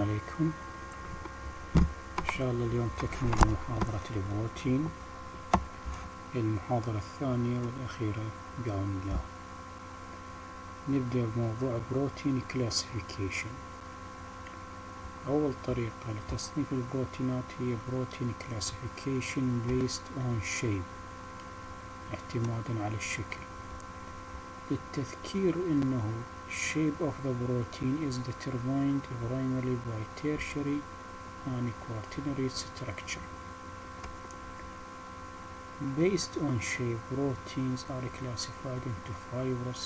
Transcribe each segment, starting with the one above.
عليكم. إن شاء الله اليوم تكمل محاضرة البروتين، المحاضرة الثانية والأخيرة بعون الله. نبدأ بموضوع بروتين كلاسيفيكيشن. أول طريقة لتصنيف البروتينات هي بروتين كلاسيفيكيشن based on shape، اعتمادا على الشكل. للتذكير أنه shape of the protein is determined primarily by tertiary and quaternary structure. Based on shape, proteins are classified into fibrous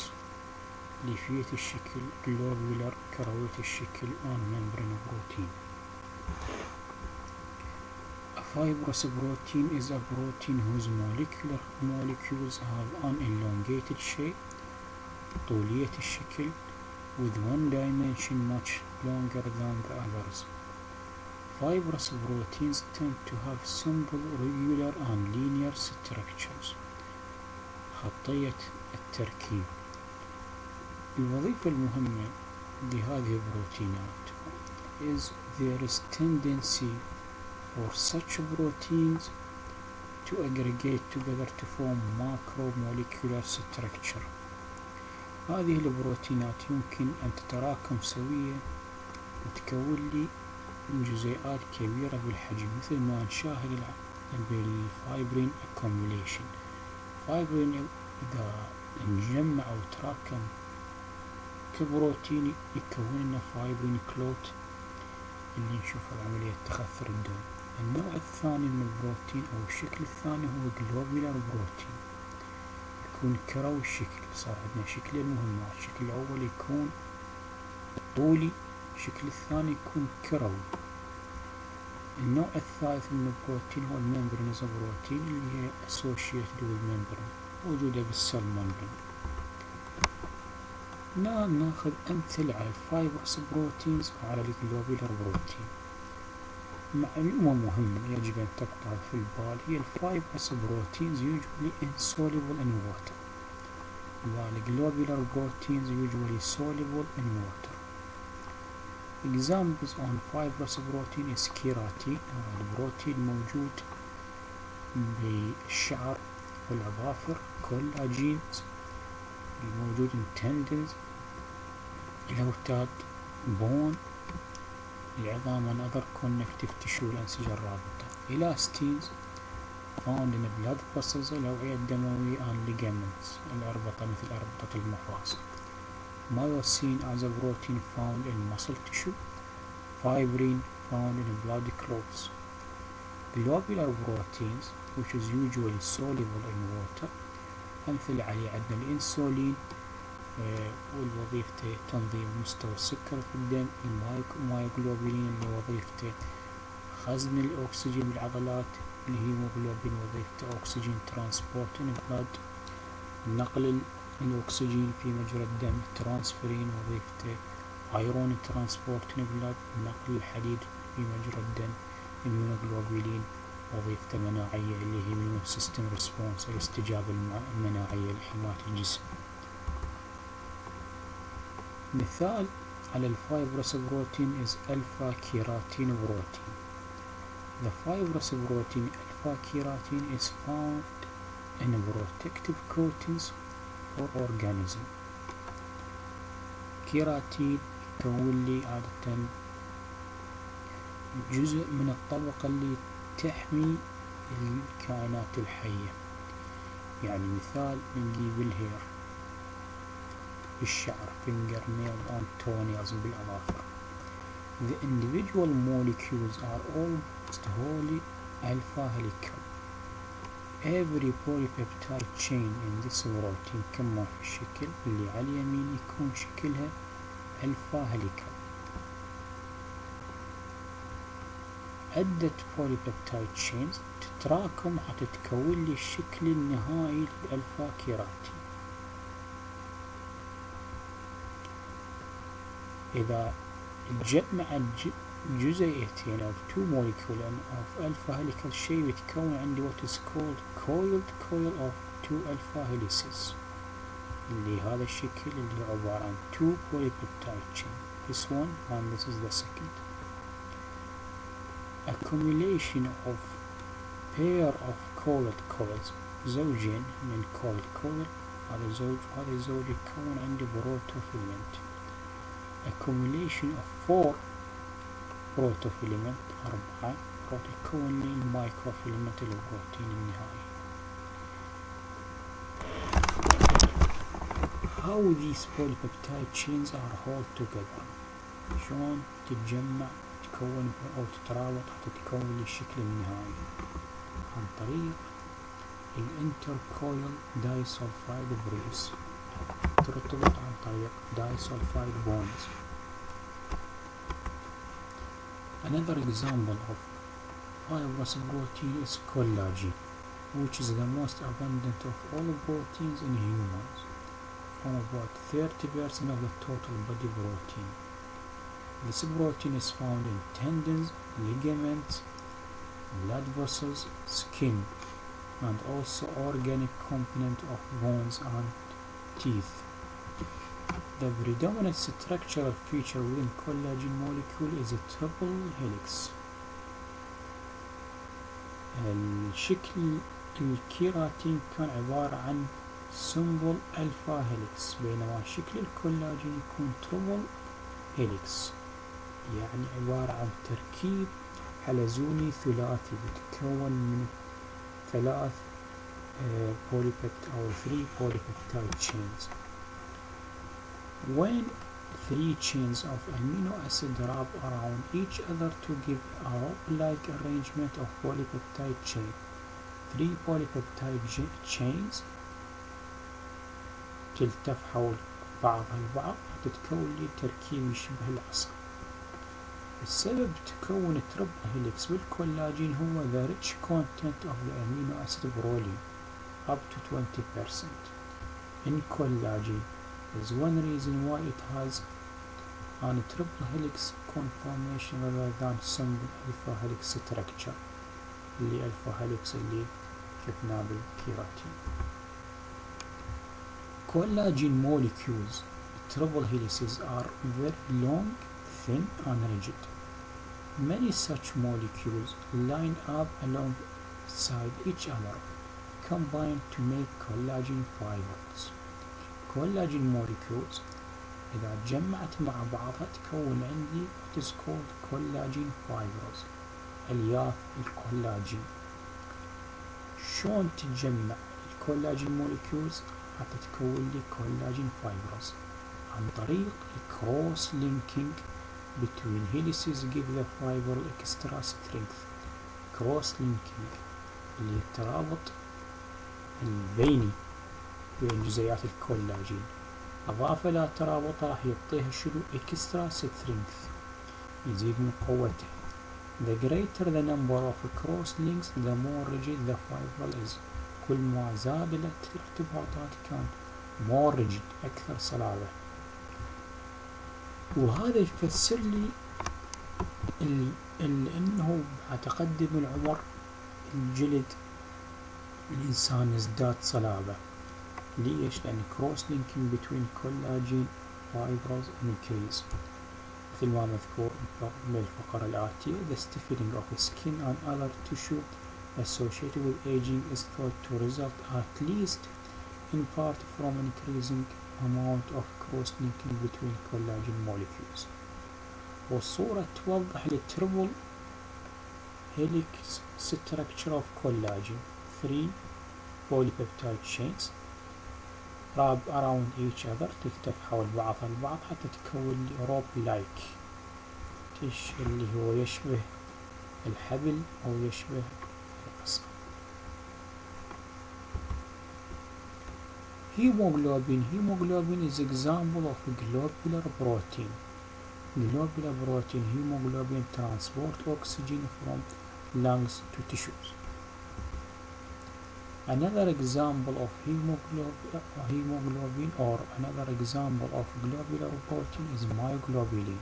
ليفية الشكل globular كروية الشكل and membrane protein. A fibrous protein is a protein whose molecules have an elongated shape طولية الشكل with one dimension much longer than the others. Fibrous proteins tend to have simple, regular and linear structures. خطية التركيب. الوظيفة المهمة لهذه البروتينات is there is tendency for such proteins to aggregate together to form macromolecular structure. هذه البروتينات يمكن أن تتراكم سوية وتكون لي جزيئات كبيرة بالحجم، مثل ما نشاهد بالفايبرين accumulation. فايبرين إذا نجمع أو تراكم كبروتين يكون لنا فايبرين كلوت اللي نشوفه بعملية تخثر الدم. النوع الثاني من البروتين أو الشكل الثاني هو globular بروتين، يكون كروي الشكل. صار عندنا شكلين مهمات، الشكل الأول يكون طولي، الشكل الثاني يكون كروي. النوع الثالث من البروتين هو الممبرينز بروتين اللي هي associated with membrane، موجودة بالسيل ممبرين. ناخذ أمثلة على الفايبرس بروتينز وعلى الجلوبولار بروتين. معلومة مهمة يجب أن تبقى في البال هي الفايبرس بروتينز usually insoluble in water، والجلوبولار بروتينز usually soluble in water. Examples on fibrous protein is keratin، البروتين موجود بالشعر والأظافر. collagens الموجود in tendons، الأوتاد. bone العظام and other connective tissue الأنسجة الرابطة. elastins found in blood vessels الأوعية الدموية and ligaments الأربطة مثل أربطة المفاصل. myosin as a protein found in muscle tissue. fibrin found in blood clots. globular proteins which is usually soluble in water. أمثلة عليه عندنا الإنسولين والوظيفته تنظيم مستوى السكر في الدم. المايوغلوبولين اللي وظيفته خزن الأكسجين بالعضلات. الهيموغلوبين وظيفته أكسجين ترانسبورت in blood، نقل الأكسجين في مجرى الدم. ترانسفيرين وظيفته ايرون ترانسبورت in blood، نقل الحديد في مجرى الدم. الميونوغلوبولين وظيفته مناعية اللي هي immune system response، الاستجابة المناعية لحماية الجسم. مثال على الفايبرس بروتين is alpha keratin protein. The fibrous protein alpha keratin is found in protective coatings for organism. كيراتين يكون لي عادة جزء من الطبقة اللي تحمي الكائنات الحية. يعني مثال نجيب الهير بالشعر finger nail and toenails بالأظافر. The individual molecules are almost wholly alpha helical. Every polypeptide chain in this protein كما في الشكل اللي على اليمين يكون شكلها alpha helical. عدة polypeptide chains تتراكم حتى تكون لي الشكل النهائي للألفا كيراتين. إذا جمع جزيئتين أو two molecule of alpha helical shape يتكون عندي what is called coiled coil of two alpha helices، اللي هذا الشكل اللي عبارة عن two polypeptide chain. This one and this is the second. accumulation of pair of coiled coils، زوجين من coiled coil، هذا زوج وهذا زوج، يتكون عندي بروتوفيلمنت. accumulation of 4 بروتوفيلمنت، 4 يكون لي المايكروفيلمنت البروتين النهائي. how these polypeptide chains are held together، شلون تتجمع تكون أو تترابط حتى تكون لي الشكل النهائي؟ عن طريق الانتركويل دايسولفايد بريس، ترتبط عن طريق دايسولفايد bonds. Another example of fibrous protein is collagen, which is the most abundant of all proteins in humans, from about 30% of the total body protein. This protein is found in tendons, ligaments, blood vessels, skin, and also organic component of bones and teeth. The predominant structural feature within collagen molecule is a triple helix. الشكل الكيراتين كان عبارة عن سمبل ألفا هيليكس، بينما شكل الكولاجين يكون تربل هيليكس، يعني عبارة عن تركيب حلزوني ثلاثي بيتكون من 3 polypeptide chains. When 3 chains of amino acid wrap around each other to give a rope-like arrangement of polypeptide chain, 3 polypeptide chains تلتف حول بعضها البعض تتكون لي تركيب يشبه العصا. السبب تكون تربل هيليكس بالكولاجين هو the rich content of the amino acid proline up to 20% in collagen is one reason why it has a triple helix conformation rather than single alpha helix structure، اللي alpha helix اللي شفناه بالكيراتين. Collagen molecules triple helices are very long, thin and rigid. Many such molecules line up alongside each other, combine to make collagen fibers. Collagen molecules إذا جمعت مع بعضها تكون عندي what is called collagen fibers، ألياف الكولاجين. شلون تتجمع الكولاجين molecules حتى تكون لي collagen fibers؟ عن طريق cross linking between helices give the fiber extra strength. cross linking اللي الترابط البيني بين جزيئات الكولاجين، أضافة لا ترابط راح يعطيها شنو extra strength، يزيد من قوته. the greater the number of cross links the more rigid the fiber is، كل ما زادت الارتباطات كان more rigid أكثر صلابة. وهذا يفسر لي إنه مع تقدم العمر الجلد الإنسان يزداد صلابة. ليش؟ لأن cross linking between collagen fibers increase، مثل ما مذكور بالفقرة الآتية. the stiffening of skin and other tissue associated with aging is thought to result at least in part from increasing amount of cross linking between collagen molecules. والصورة توضح التربل helix structure of collagen، 3 polypeptide chains wrap around each other تلتف حول بعضها البعض حتى تكون لي rope like، اللي هو يشبه الحبل أو يشبه العصا. Hemoglobin is example of globular protein. Globular protein hemoglobin transport oxygen from lungs to tissues. Another example of hemoglobin or another example of globular protein is myoglobin،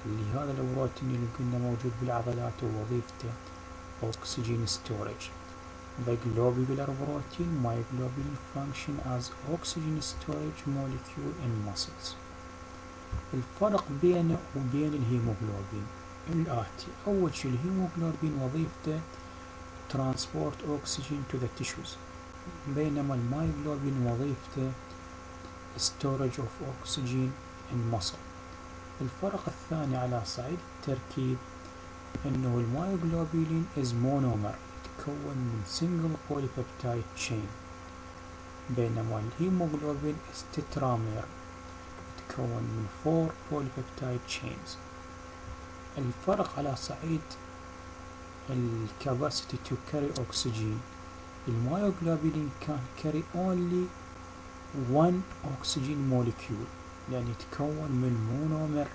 اللي هذا البروتين اللي قلنا موجود بالعضلات ووظيفته oxygen storage. The globular protein myoglobin function as oxygen storage molecule in muscles. الفرق بينه وبين الهيموغلوبين الآتي. أول شيء الهيموغلوبين وظيفته transport oxygen to the tissues، بينما المايوغلوبين وظيفته storage of oxygen in muscle. الفرق الثاني على صعيد التركيب أنه المايوغلوبين is monomer، يتكون من single polypeptide chain، بينما الهيموغلوبين is tetramer، يتكون من 4 polypeptide chains. الفرق على صعيد capacity to carry oxygen، المايوغلوبين can carry only 1 oxygen molecule، يعني يتكون من monomer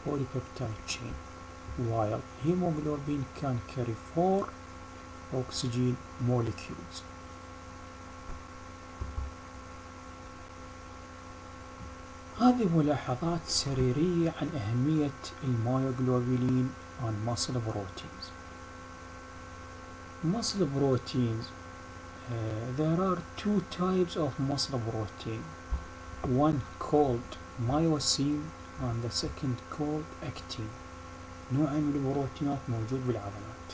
polypeptide chain، while hemoglobin can carry 4 oxygen molecules. هذه ملاحظات سريرية عن أهمية المايوغلوبين on muscle proteins. Muscle proteins, there are 2 types of muscle protein, one called myosin and the second called actin. نوعين من البروتينات موجود بالعضلات،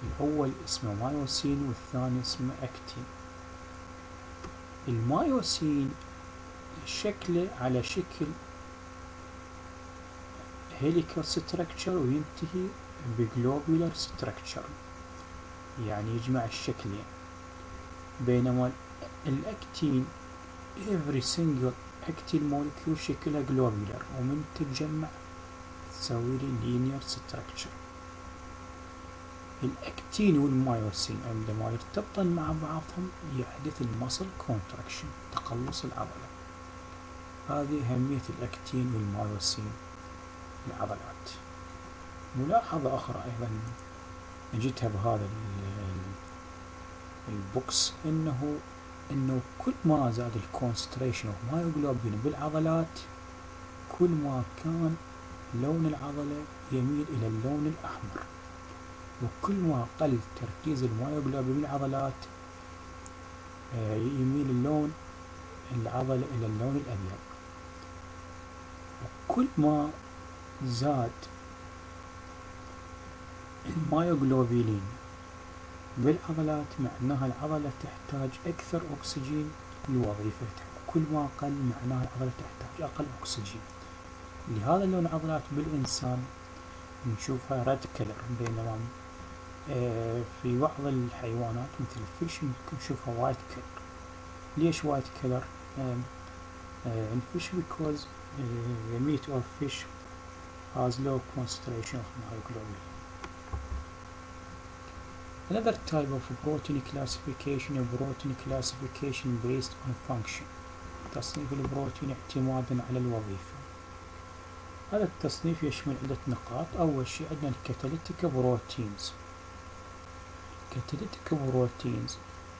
الأول اسمه مايوسين والثاني اسمه أكتين. المايوسين شكله على شكل هيليكال ستراكشر وينتهي بجلوبولار ستراكشر، يعني يجمع الشكلين، بينما الأكتين every single actin molecule شكلها جلوبولار، ومن تتجمع تسوي لي linear structure. الأكتين والمايوسين عندما يرتبطن مع بعضهم يحدث المسل كونتراكشن، تقلص العضلة. هذه أهمية الأكتين والمايوسين العضلات. ملاحظة أخرى أيضا جيتها بهذا البوكس، إنه كل ما زاد الكونسنتريشن اوف مايوغلوبين بالعضلات كل ما كان لون العضلة يميل إلى اللون الأحمر، وكل ما قل تركيز المايوغلوبين بالعضلات يميل اللون العضلة إلى اللون الأبيض. وكل ما زاد المايوغلوبين بالعضلات معناها العضلة تحتاج أكثر أكسجين لوظيفتها، كل ما قل معناها العضلة تحتاج أقل أكسجين. لهذا اللون العضلات بالإنسان نشوفها ريد كلر، بينما في بعض الحيوانات مثل الفيش نشوفها وايت كلر. ليش وايت كلر؟ الفيش because the meat of fish has low concentration of myoglobin. Another type of protein classification is protein classification based on function، تصنيف البروتين اعتمادا على الوظيفة. هذا التصنيف يشمل عدة نقاط. أول شيء عندنا الكاتاليتيك بروتينز. الكاتاليتيك بروتينز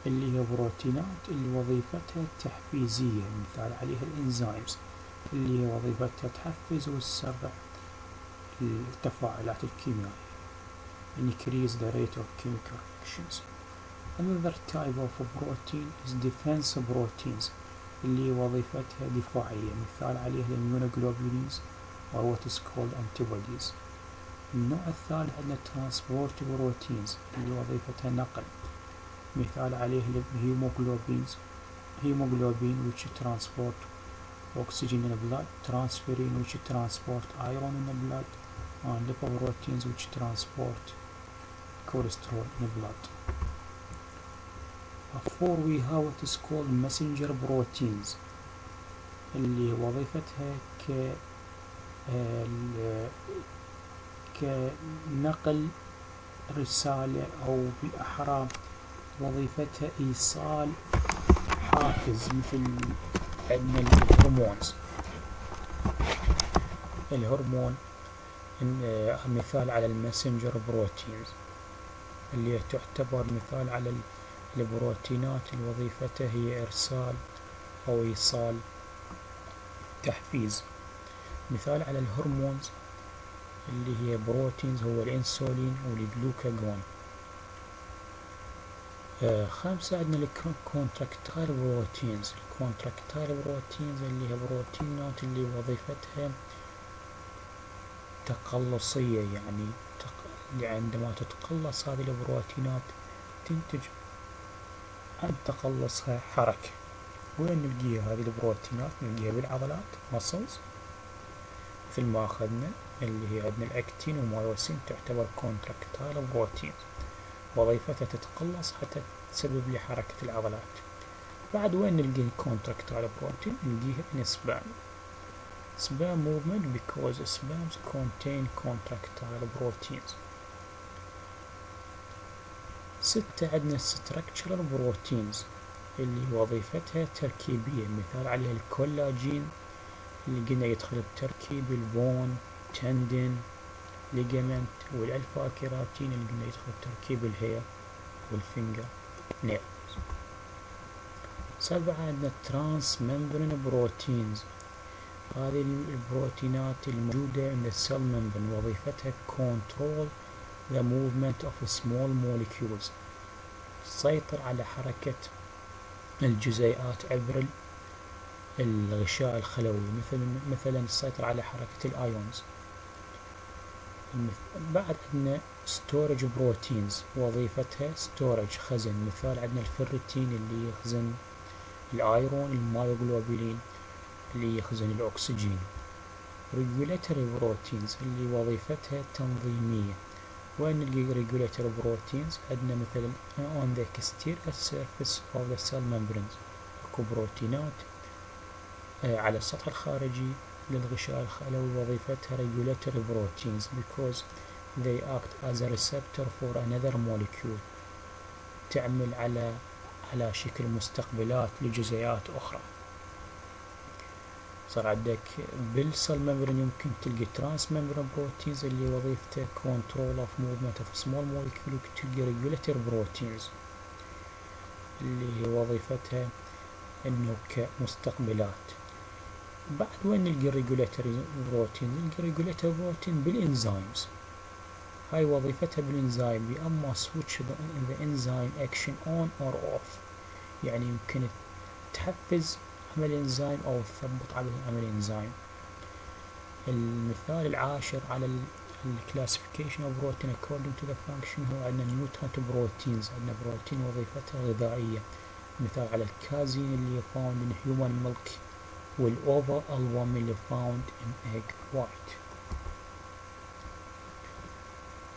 اللي هي بروتينات اللي وظيفتها تحفيزية، مثال عليها الإنزيمز اللي هي وظيفتها تحفز وتسرع التفاعلات الكيميائية، increase the rate of chemical reactions. Another type of protein is defense proteins اللي وظيفتها دفاعية، مثال عليها الاميونوجلوبولينز or what is called antibodies. النوع الثالث عندنا transport proteins اللي وظيفتها نقل، مثال عليه الهيموغلوبينز hemoglobin which transport oxygen in the blood, transferrin which transport iron in the blood, and lipoproteins which transport cholesterol in the blood. Four, we have what is called messenger proteins اللي وظيفتها كنقل رسالة، أو بالأحرى وظيفتها إيصال حافز، مثل عندنا الهرمون مثال على المسنجر بروتينز اللي تعتبر مثال على البروتينات اللي وظيفتها هي إرسال أو إيصال تحفيز. مثال على الهرمونز اللي هي بروتينز هو الانسولين والجلوكاجون. خامسة عندنا الكونتراكتايل بروتينز. الكونتراكتايل بروتينز اللي هي بروتينات اللي وظيفتها تقلصية، يعني عندما تتقلص هذه البروتينات تنتج عن تقلصها حركة. وين نلقيها هذه البروتينات؟ نلقيها بالعضلات muscles، مثل ما أخذنا اللي هي عندنا الأكتين والمايوسين تعتبر contractile بروتين، وظيفتها تتقلص حتى تسبب لي حركة العضلات. بعد وين نلقي contractile بروتين؟ نلقيها in sperm movement because sperms contain contractile proteins. 6 عندنا structural proteins اللي وظيفتها تركيبية، مثال عليها الكولاجين اللي قلنا يدخل بتركيب البون، تندن، ليجامنت، والألفا كيراتين اللي قلنا يدخل بتركيب الهير والفينجر نيلز. 7 عندنا ترانس ممبرين بروتينز، هذه البروتينات الموجودة عند السيل ممبرين وظيفتها control the movement of small molecules، تسيطر على حركة الجزيئات عبر الغشاء الخلوي، مثلا تسيطر على حركة الآيونز. بعد عندنا storage proteins وظيفتها storage خزن، مثال عندنا الفيرتين اللي يخزن الآيرون، المايوغلوبولين اللي يخزن الأكسجين. regulatory proteins اللي وظيفتها تنظيمية، وين نلقي regulatory proteins؟ عندنا مثلا on the exterior surface of the cell membranes، اكو بروتينات على السطح الخارجي للغشاء الخلوي وظيفتها regulatory proteins because they act as a receptor for another molecule، تعمل على شكل مستقبلات لجزيئات أخرى. صار عندك بالسيل ممبرين يمكن تلقي ترانس ممبرين بروتينز اللي وظيفته control of movement of small molecule، وتلقي regulatory proteins اللي هي وظيفتها انه كمستقبلات. بعد وين نلقي regulatory protein؟ نلقي regulatory protein بالانزيمز، هاي وظيفتها بالانزيم يا اما switch the enzyme action on or off، يعني يمكن تحفز عمل الانزيم او تثبط على عمل الانزيم. المثال العاشر على الكلاسيفيكيشن اوف بروتين according to the function هو عندنا نيوترانت بروتينز، عندنا بروتين وظيفتها غذائية، مثال على الكازين اللي found in human milk، والأوفا ألبوم اللي found in egg white.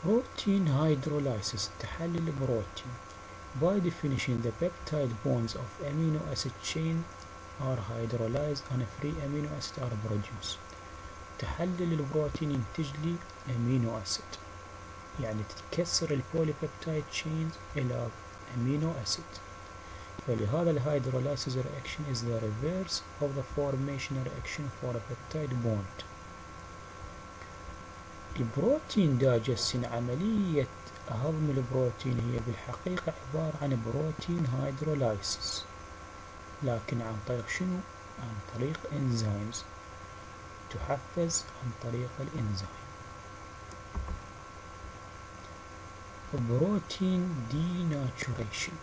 بروتين هيدرولايسيس، تحلل البروتين. By definition the peptide bonds of amino acid chain are hydrolyzed and free amino acid are produced. تحلل البروتين ينتج لي امينو اسيد، يعني تتكسر البوليبيبتايد تشينز الى امينو اسيد، فلهذا الهيدرولايسيس reaction is the reverse of the formation reaction for a peptide bond. البروتين دايجستين، عملية هضم البروتين هي بالحقيقة عبارة عن بروتين هيدرولايسيس، لكن عن طريق شنو؟ عن طريق انزيمز، تحفز عن طريق الانزيم. بروتين ديناتوريشن،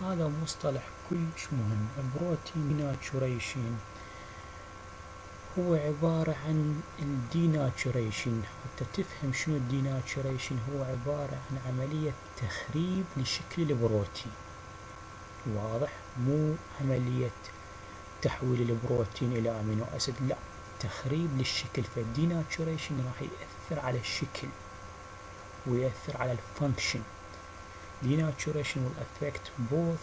هذا مصطلح كلش مهم. بروتين ديناتوريشن هو عبارة عن الديناتوريشن، حتى تفهم شنو الديناتوريشن هو عبارة عن عملية تخريب لشكل البروتين، واضح؟ مو عملية تحويل البروتين إلى أمينو أسيد، لا، تخريب للشكل. فالديناتوريشن راح يأثر على الشكل ويأثر على الفانكشن. Denaturation will affect both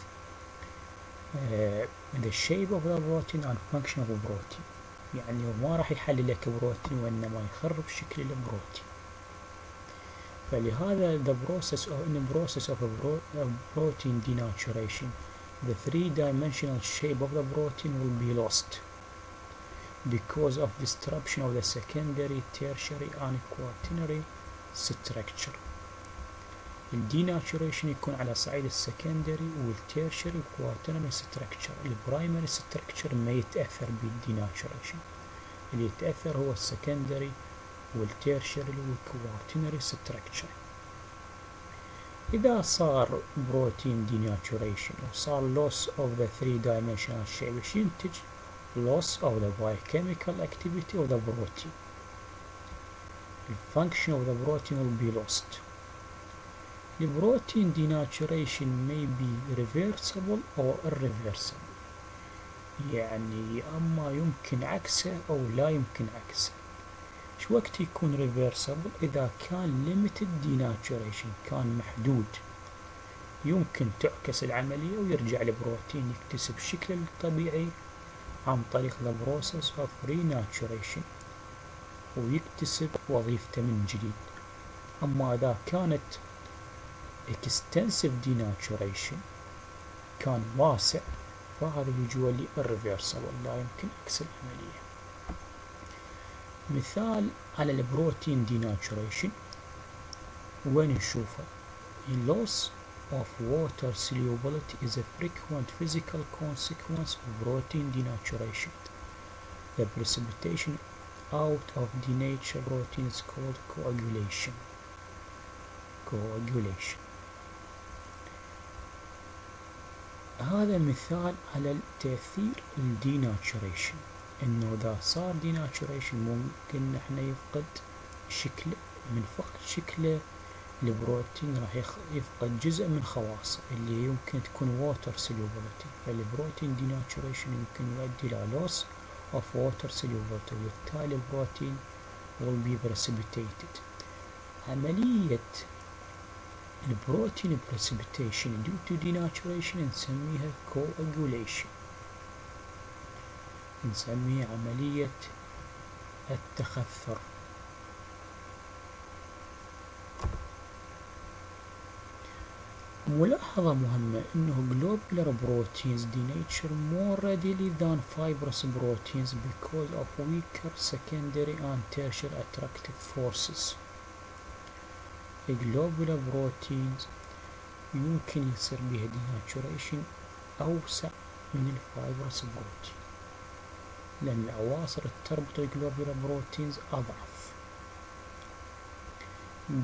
the shape of the protein and function of the protein، يعني ما راح يحلل لك بروتين وإنما يخرب شكل البروتين. فلهذا the process of protein denaturation the three-dimensional shape of the protein will be lost because of disruption of the secondary, tertiary and quaternary structure. الديناتوريشن يكون على صعيد السكندري والتيرشري والكواترنري ستراكشر. البرايمري ستراكشر ما يتأثر بالديناتوريشن، اللي يتأثر هو السكندري والتيرشري والكواترنري ستراكشر. إذا صار بروتين ديناتوريشن وصار loss of the three-dimensional shape، وش ينتج؟ loss of the biochemical activity of the protein. the function of the protein will be lost. The protein denaturation may be reversible or irreversible، يعني أما يمكن عكسه أو لا يمكن عكسه. شو وقت يكون reversible؟ إذا كان limited denaturation، كان محدود، يمكن تعكس العملية ويرجع البروتين يكتسب شكله الطبيعي عن طريق the process of renaturation ويكتسب وظيفته من جديد. أما إذا كانت extensive denaturation، كان واسع، فهذا usually irreversible، لا يمكن عكس العملية. مثال على البروتين denaturation وين نشوفه؟ loss of water solubility is a frequent physical consequence of protein denaturation. The precipitation out of denatured protein is called coagulation. هذا مثال على التأثير الديناتوريشن، انه اذا صار ديناتوريشن ممكن احنا يفقد شكله، من فقد شكله البروتين راح يفقد جزء من خواصه اللي يمكن تكون water solubility. فالبروتين denaturation يمكن يؤدي إلى loss of water solubility، وبالتالي البروتين will be precipitated. عملية البروتين precipitation due to denaturation نسميها coagulation، نسميها عملية التخثر. ملاحظة مهمة إنه globular proteins denature more readily than fibrous proteins because of weaker secondary and tertiary attractive forces. globular proteins يمكن يصير بها denaturation أوسع من الفايبرس بروتين، لأن الأواصر تربط globular proteins أضعف.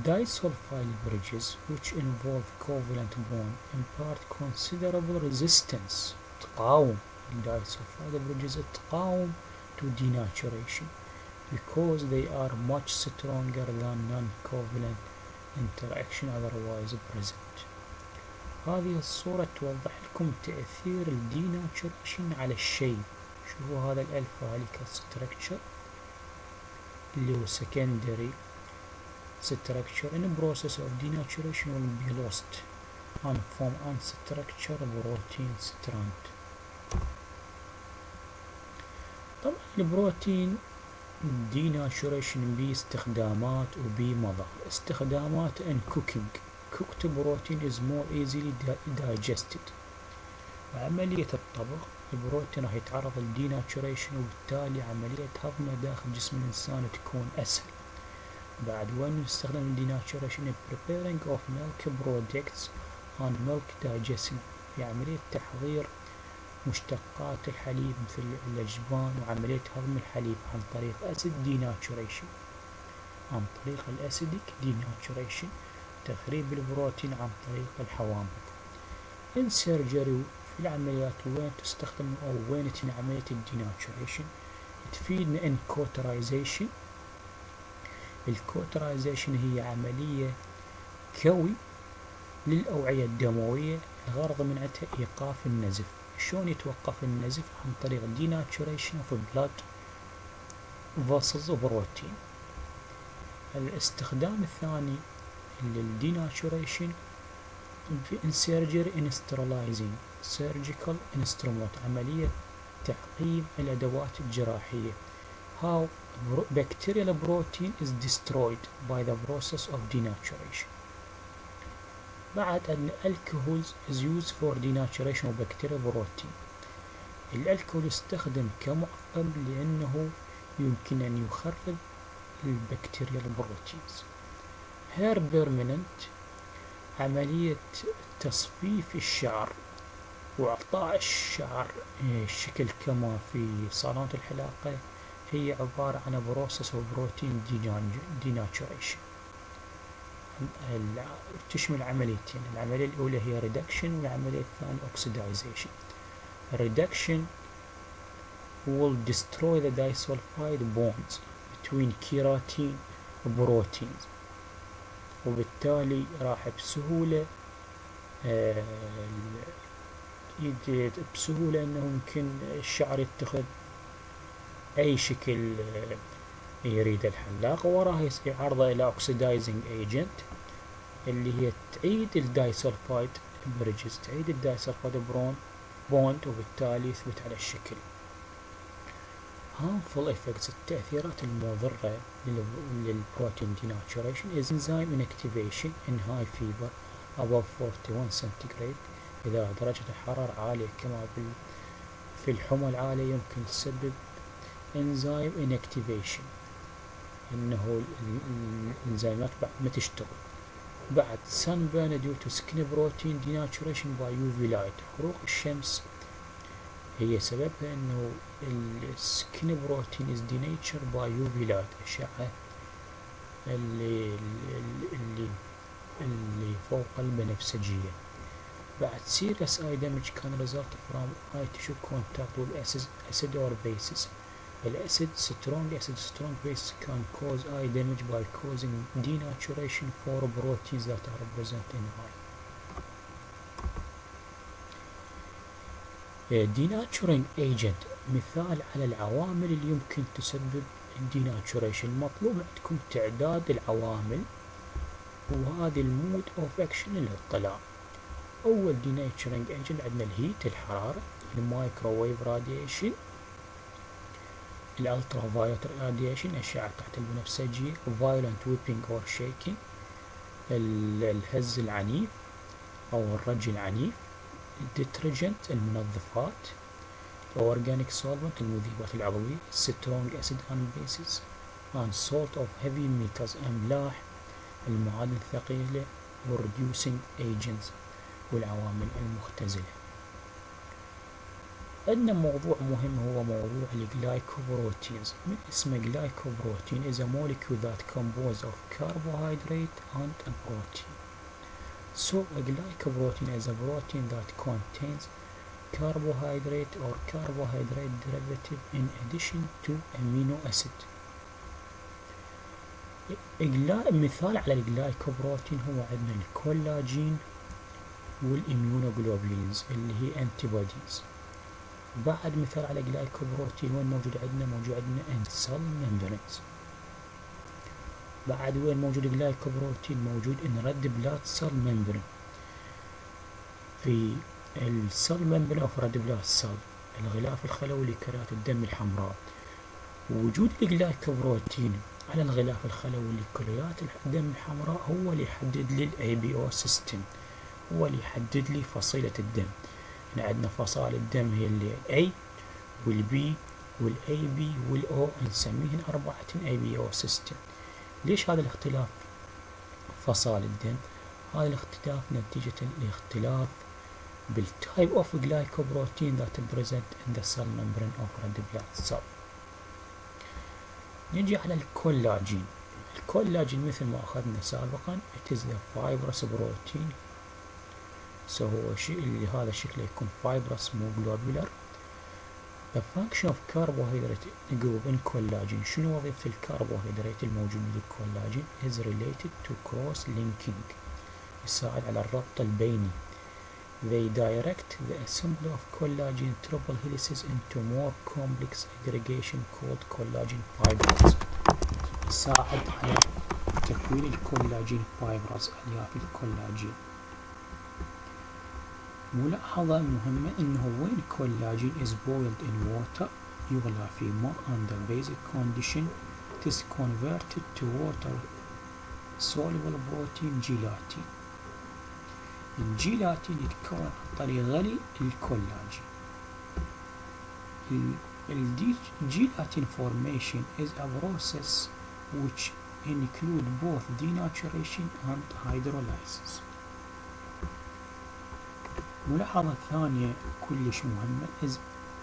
Disulfide bridges which involve covalent bond impart considerable resistance. تقاوم disulfide bridges تقاوم to denaturation because they are much stronger than non-covalent interaction otherwise present. هذه الصورة توضح لكم تأثير الديناتوريشن على الشيء. شوفوا هذا الألفا هيليكال structure اللي هو secondary structure in the process of denaturation will be lost and form unstructured protein strand. طبعا البروتين denaturation بيه استخدامات وبيه مضار. استخدامات in cooking. cooked protein is more easily digested. وعملية الطبخ البروتين راح يتعرض للديناتوريشن وبالتالي عملية هضمه داخل جسم الإنسان تكون أسهل. بعد وين نستخدم الديناتوريشن preparing of milk products and milk digestion، في عملية تحضير مشتقات الحليب مثل الأجبان وعملية هضم الحليب عن طريق acid denaturation، عن طريق الأسيديك denaturation، تخريب البروتين عن طريق الحوامض. in surgery في العمليات وين تستخدم أو وين تتم عملية الديناتوريشن؟ تفيدنا in cauterization. الكوترايزيشن هي عملية كوي للأوعية الدموية، الغرض منعتها إيقاف النزف. شلون يتوقف النزف؟ عن طريق denaturation of blood vessels بروتين. الاستخدام الثاني للdenaturation in surgery in sterilizing surgical instrument، عملية تعقيم الأدوات الجراحية. how bacterial protein is destroyed by the process of denaturation. بعد أن alcohols is used for denaturation of bacterial protein. الألكول يستخدم كمعقم لأنه يمكن أن يخرب البكتيريال بروتينز. hair permanent عملية تصفيف الشعر وإعطاء الشعر الشكل كما في صالونات الحلاقة، هي عبارة عن process of protein denaturation. تشمل عمليتين، العملية الأولى هي reduction والعملية الثانية oxidization. reduction will destroy the disulfide bonds between keratin بروتينز، وبالتالي راح بسهولة انه ممكن الشعر يتخذ اي شكل يريد الحلاق، وراها يعرضه الى اوكسيدايزنج ايجنت اللي هي تعيد الدايسلفايد بريدجز، تعيد الدايسلفايد بوند، وبالتالي يثبت على الشكل. harmful effects، التأثيرات المضرة للبروتين denaturation is enzyme inactivation in high fever above 41 centigrade. إذا درجة الحرارة عالية كما في الحمى العالية يمكن تسبب enzyme inactivation، إنه الإنزيمات بعد ما تشتغل. بعد sunburn due to skin protein denaturation by UV light، حروق الشمس هي سببها انه السكين بروتين is denatured by UV light، اشعة اللي فوق البنفسجية. بعد serious eye damage can result from eye tissue contact with acid or bases. strong bases can cause eye damage by causing denaturation for proteins that are present in eye. denaturing agent مثال على العوامل اللي يمكن تسبب denaturation. مطلوب عندكم تعداد العوامل، وهذه المود اوف اكشن الاطلاع. اول denaturing agent عندنا الهيت، الحرارة، المايكروويف راديشن، الالترا فايولت راديشن، اشعة تحت البنفسجية، violent whipping or shaking، الهز العنيف او الرج العنيف، الديترجنت المنظفات، اورجانيك سولفنت المذيبات العضوية، سترونج اسيد and bases and salt of heavy metals املاح، المعادن الثقيلة، والreducing agents والعوامل المختزلة. عندنا موضوع مهم هو موضوع الجلايكوبروتينز. من اسمه glycoprotein is a molecule that composed of carbohydrate and a protein. So a glycoprotein is a protein that contains carbohydrate or carbohydrate derivative in addition to amino acid. مثال على الجلايكوبروتين هو عندنا الكولاجين والإميونوغلوبولينز اللي هي antibodies. بعد مثال على الجلايكوبروتين وين موجود عندنا؟ موجود عندنا cell membranes. بعد وين موجود الجلايكوبروتين؟ موجود in red blood cell membrane، في السيل ممبرين اوف red blood cell، الغلاف الخلوي لكرات الدم الحمراء. وجود الجلايكوبروتين على الغلاف الخلوي لكريات الدم الحمراء هو اللي يحدد لي ABO system، هو اللي يحدد لي فصيلة الدم. يعني عندنا فصائل الدم هي اللي A والB والAB والO، نسميهن 4 ABO system. ليش هذا الاختلاف فصائل الدم؟ هذا الاختلاف نتيجة الاختلاف بالtype of glycoprotein that present in the cell membrane of red blood cell. نجي على الكولاجين. الكولاجين مثل ما أخذنا سابقا it is the fibrous protein، هو شيء اللي هذا شكله يكون fibrous مو globular. The function of carbohydrate group in collagen، شنو وظيفة الكربوهيدرات الموجود بالكولاجين؟ is related to cross linking، يساعد على الربط البيني. They direct the assembly of collagen triple helices into more complex aggregation called collagen fibers. يساعد على تكوين الكولاجين فايبرز، ألياف الكولاجين. ملاحظة مهمة إنه وين الكولاجين is boiled in water، يغلى في ماء under basic condition it is converted to water soluble protein gelatin. الجيلاتين يتكون عن طريق غلي الكولاجين. الجيلاتين formation is a process which include both denaturation and hydrolysis. ملاحظة ثانية كلش مهمة is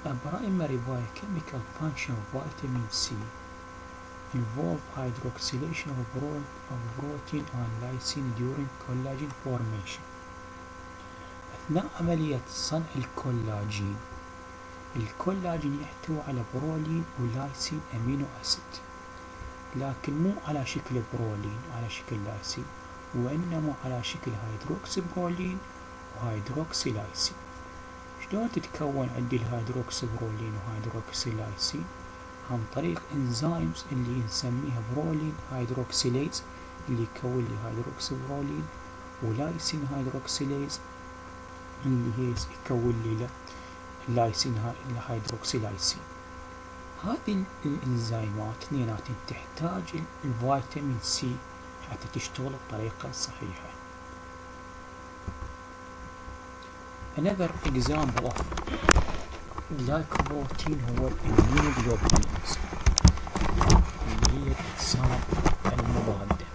a primary biochemical function of vitamin C involve hydroxylation of protein and lysine during collagen formation. أثناء عملية صنع الكولاجين يحتوي على برولين ولايسين أمينو أسيد. لكن مو على شكل برولين على شكل لايسين، وإنما على شكل هيدروكسي برولين وهيدروكسي لايسين. شلون تتكون عندي الهيدروكسي برولين وهيدروكسي لايسين؟ عن طريق انزيمز اللي نسميها برولين هيدروكسيليز اللي يكون لي هيدروكسي برولين، ولايسين هيدروكسيليز اللي هي يكون لي اللايسين هيدروكسي لايسين. هذه الانزيمات اثنيناتهم تحتاج الفيتامين سي حتى تشتغل بطريقة صحيحة. Another example of glycoprotein هو الاميونوجلوبولينز اللي هي الأجسام المضادة.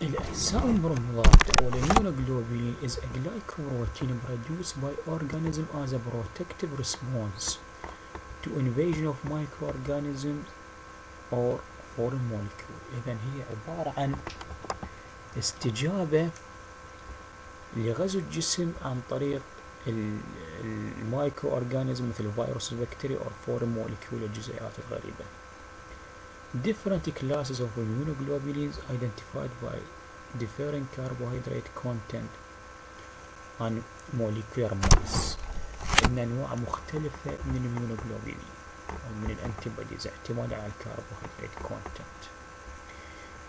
الأجسام المضادة أو الاميونوجلوبولين is a glycoprotein produced by organism as a protective response to invasion of microorganisms or foreign molecule. إذن هي عبارة عن استجابة لغزو الجسم عن طريق المايكرو أورجانيزم مثل الفيروس البكتيريا أو فورين موليكيول الجزيئات الغريبة. Different classes of immunoglobulins identified by differing carbohydrate content and molecular mass. إن أنواع مختلفة من الاميونوجلوبولين أو من الأنتيبوديز اعتمادا على الكربوهيدرات content.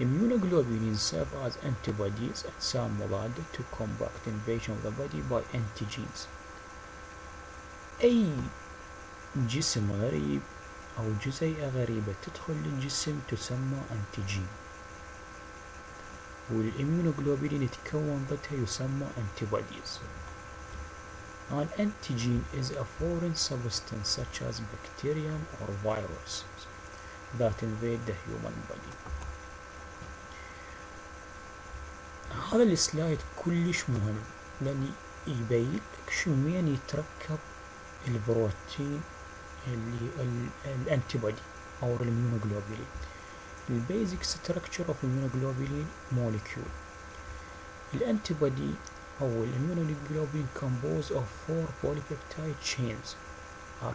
Immunoglobulins serve as antibodies أجسام مضادة to combat invasion of the body by antigens. أي جسم غريب أو جزيئة غريبة تدخل للجسم تسمى أنتيجين، والإميونوجلوبولين يتكون ضدها يسمى antibodies. An antigen is a foreign substance such as bacterium or virus that invade the human body. هذا السلايد كلش مهم لأن يبين لك شلون يتركب البروتين اللي الانتيبودي أو الاميونوجلوبولين. البيزك ستراكشر اوف immunoglobulin molecule. الانتيبودي أو الاميونوجلوبولين composed of 4 polypeptide chains 4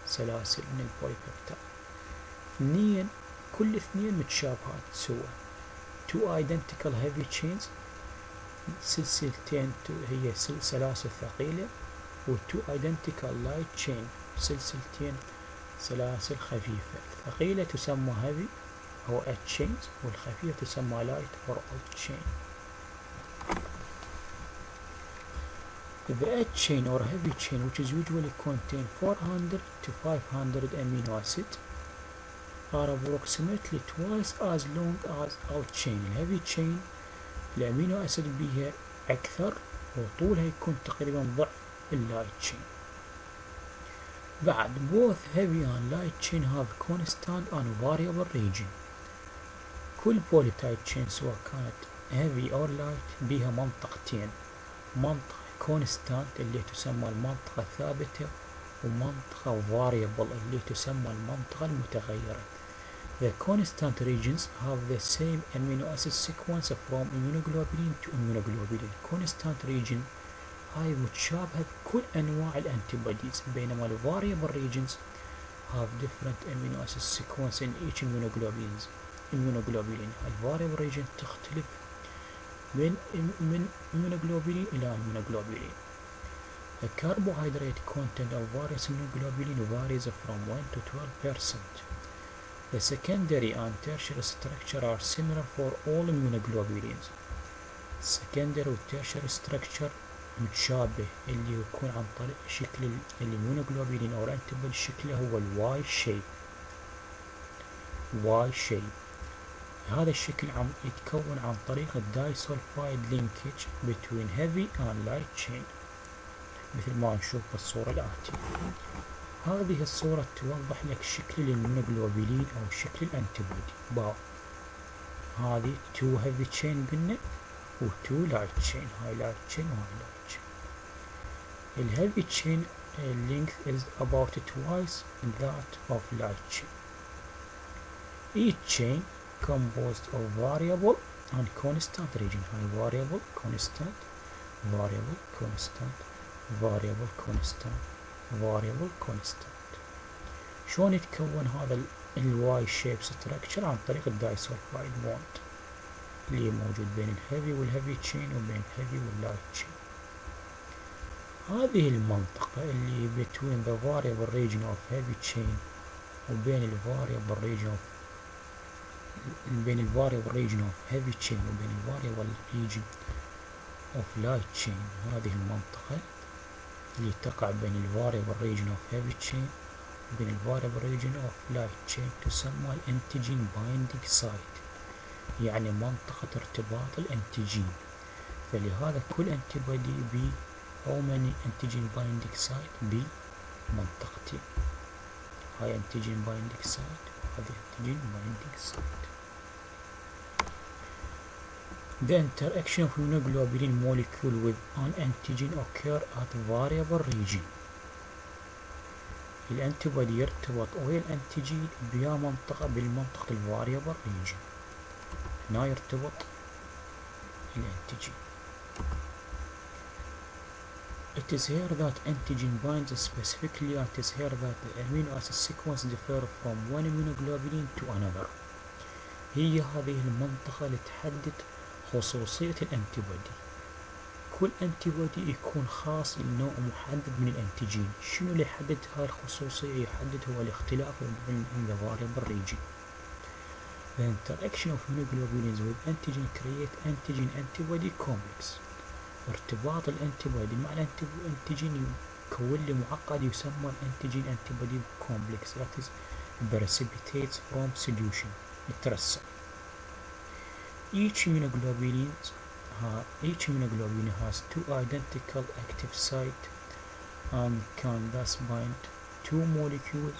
سلاسل من البوليبيبتايد، كل اثنين متشابهات سوا. 2 identical heavy chains سلسلتين هي سلاسل ثقيلة، و 2 identical light chain سلسلتين سلاسل خفيفة. الثقيلة تسمى heavy أو H chains، والخفيفة تسمى light or alt chain. The H chain or heavy chain which is usually contain 400 to 500 amino acids are approximately twice as long as alt chain. الهيفي chain الامينو اسيد بيها اكثر وطولها يكون تقريبا ضعف اللايت chain. بعد both heavy and light chain have constant and variable region. كل polypeptide chain سواء كانت heavy or light بيها منطقتين، منطقة constant اللي تسمى المنطقة الثابتة، ومنطقة variable اللي تسمى المنطقة المتغيرة. The constant regions have the same amino acid sequence from immunoglobulin to immunoglobulin. Constant region هاي متشابهة بكل أنواع الأنتيبوديز، بينما ال variable regions have different amino acid sequence in each immunoglobulin. ال variable region تختلف من immunoglobulin إلى immunoglobulin. The carbohydrate content of various immunoglobulin varies from 1 to 12%. The secondary and tertiary structure are similar for all immunoglobulins. Secondary و tertiary structure متشابه، اللي يكون عن طريق شكل الاميونوجلوبولين أو الأنتيبودي شكله هو الواي shape. هذا الشكل يتكون عن طريق الدايسولفايد linkage between heavy and light chain مثل ما نشوف بالصورة الآتية. هذه الصورة توضح لك شكل الاميونوجلوبولين أو شكل الأنتيبودي. هذه 2 heavy chain قلنا و 2 light chain، هاي light chain وهاي light chain. ال heavy chain length is about twice that of light chain. Each chain composed of variable and constant region. هاي variable constant variable constant variable constant variable constant. شلون يتكون هذا الواي شيب ستراكشر؟ عن طريق الدايسولفايد بوند اللي موجود بين الهيفي والهيفي تشين وبين الهيفي واللايت تشين. هذه المنطقة اللي between the variable region of heavy chain وبين ال variable region of heavy chain وبين ال variable region of light chain، هذه المنطقة اللي تقع بين ال variable region of heavy chain وبين ال variable region of light chain تسمى الانتيجين binding site، يعني منطقة ارتباط الانتيجين. فلهذا كل انتيبودي ب how many antigen binding site بمنطقتين، هاي antigen binding site وهذه antigen binding site. The interaction of immunoglobulin molecule with an antigen occur at variable region. الانتيبودي يرتبط ويا الانتيجين بيا منطقة بالمنطقة الفاريبل region، هنا يرتبط الانتيجين. It is here that antigen binds specifically. It is here that the amino acid sequence differ from one immunoglobulin to another. هي هذه المنطقة اللي تحدد خصوصية الانتيبودي. كل انتيبودي يكون خاص لنوع محدد من الانتيجين. شنو اللي يحدد هاي الخصوصية؟ يحدد هو الاختلاف بين the variable region. The interaction of immunoglobulins with antigen create antigen-antibody complex. ارتباط الانتيبودي مع الانتيجين يكون لي معقد يسمى الانتيجين-antibody complex that is precipitates from solution، يترسب. Each immunoglobulin has two identical active sites and can thus bind two molecules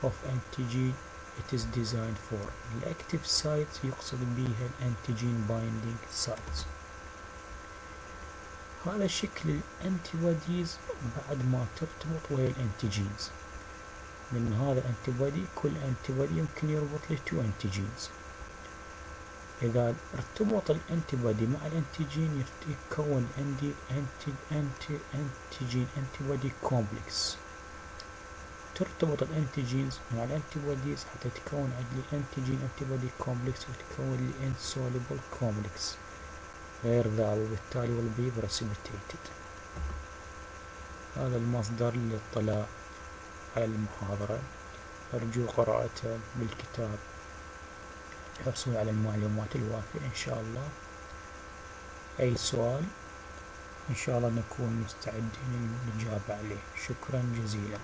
of antigen it is designed for. الactive sites يقصد بها الانتيجين binding sites. هذا شكل الانتيبوديز بعد ما ترتبط ويا الانتيجينز. من هذا الانتيبودي كل انتيبودي يمكن يربط لي 2 انتيجينز. إذا ارتبط الانتيبودي مع الانتيجين يتكون عندي انتيجين انتيبودي كومبلكس. ترتبط الانتيجينز مع الانتيبوديز حتى تكون عندي انتيجين انتيبودي كومبلكس وتكون لي insoluble كومبلكس غير ذاب، وبالتالي will be precipitated. هذا المصدر للاطلاع على المحاضرة، أرجو قراءته بالكتاب للحصول على المعلومات الوافية إن شاء الله. أي سؤال إن شاء الله نكون مستعدين للإجابة عليه. شكرا جزيلا.